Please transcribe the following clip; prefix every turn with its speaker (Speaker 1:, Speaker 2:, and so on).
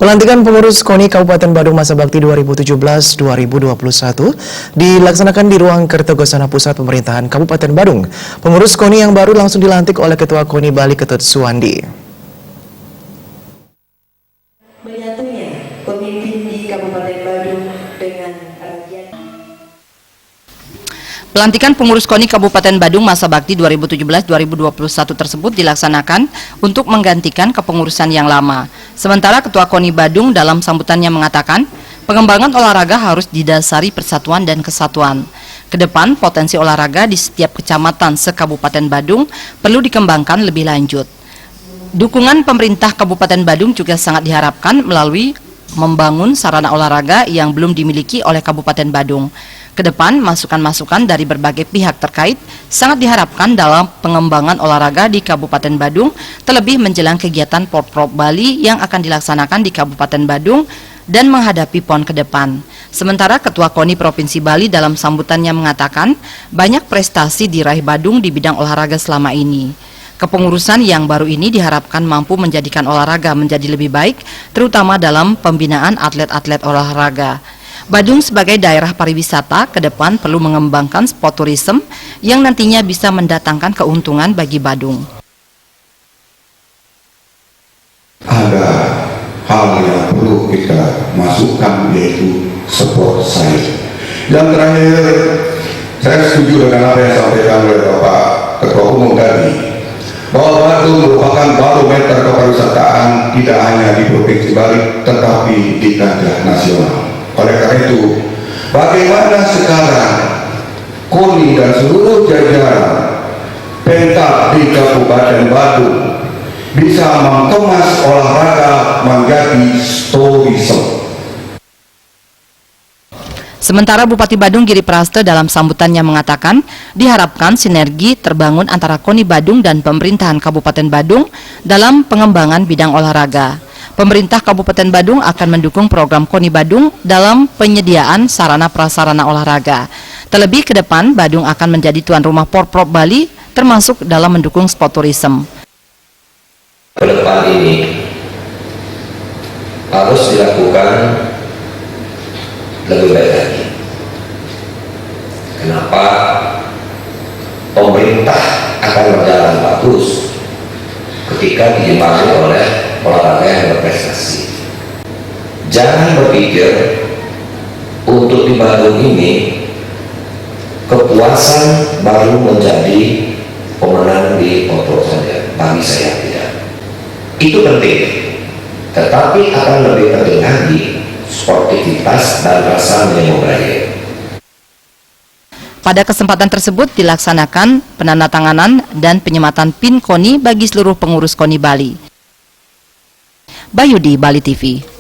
Speaker 1: Pelantikan pengurus KONI Kabupaten Badung Masa Bakti 2017-2021 dilaksanakan di ruang Kertogosana Pusat Pemerintahan Kabupaten Badung. Pengurus KONI yang baru langsung dilantik oleh Ketua KONI Bali Ketut Suwandi.
Speaker 2: Menyatunya pemimpin di Kabupaten Badung dengan
Speaker 3: Pelantikan pengurus KONI Kabupaten Badung Masa Bakti 2017-2021 tersebut dilaksanakan untuk menggantikan kepengurusan yang lama. Sementara Ketua KONI Badung dalam sambutannya mengatakan, pengembangan olahraga harus didasari persatuan dan kesatuan. Kedepan, potensi olahraga di setiap kecamatan se-Kabupaten Badung perlu dikembangkan lebih lanjut. Dukungan pemerintah Kabupaten Badung juga sangat diharapkan melalui membangun sarana olahraga yang belum dimiliki oleh Kabupaten Badung. Kedepan, masukan-masukan dari berbagai pihak terkait sangat diharapkan dalam pengembangan olahraga di Kabupaten Badung, terlebih menjelang kegiatan Porprov Bali yang akan dilaksanakan di Kabupaten Badung dan menghadapi PON ke depan. Sementara Ketua KONI Provinsi Bali dalam sambutannya mengatakan, banyak prestasi diraih Badung di bidang olahraga selama ini. Kepengurusan yang baru ini diharapkan mampu menjadikan olahraga menjadi lebih baik, terutama dalam pembinaan atlet-atlet olahraga. Badung sebagai daerah pariwisata ke depan perlu mengembangkan sport tourism yang nantinya bisa mendatangkan keuntungan bagi Badung.
Speaker 4: Ada hal yang perlu kita masukkan, yaitu sport science. Yang terakhir, saya setuju dengan apa yang disampaikan oleh Bapak Ketua Umum tadi, bahwa Badung merupakan barometer kepariwisataan tidak hanya di Provinsi Bali tetapi di kancah nasional. Oleh karena itu, bagaimana sekarang KONI dan seluruh jajaran Pemkab di Kabupaten Badung bisa mengemas olahraga menjadi tourism.
Speaker 3: Sementara Bupati Badung Giri Praste dalam sambutannya mengatakan, diharapkan sinergi terbangun antara KONI Badung dan pemerintahan Kabupaten Badung dalam pengembangan bidang olahraga. Pemerintah Kabupaten Badung akan mendukung program KONI Badung dalam penyediaan sarana prasarana olahraga. Terlebih ke depan, Badung akan menjadi tuan rumah Porprov Bali, termasuk dalam mendukung sport tourism.
Speaker 5: Ke depan ini harus dilakukan lebih baik lagi. Kenapa? Pemerintah akan berjalan bagus ketika diimbangi oleh olahraga yang berprestasi. Jangan berpikir untuk di Badung ini kepuasan baru menjadi pemenang di Porprov saja. Bagi saya tidak. Itu penting, tetapi akan lebih penting lagi sportivitas dan rasa menjadi budaya.
Speaker 3: Pada kesempatan tersebut dilaksanakan penandatanganan dan penyematan PIN KONI bagi seluruh pengurus KONI Bali. Bayudi, Bali TV.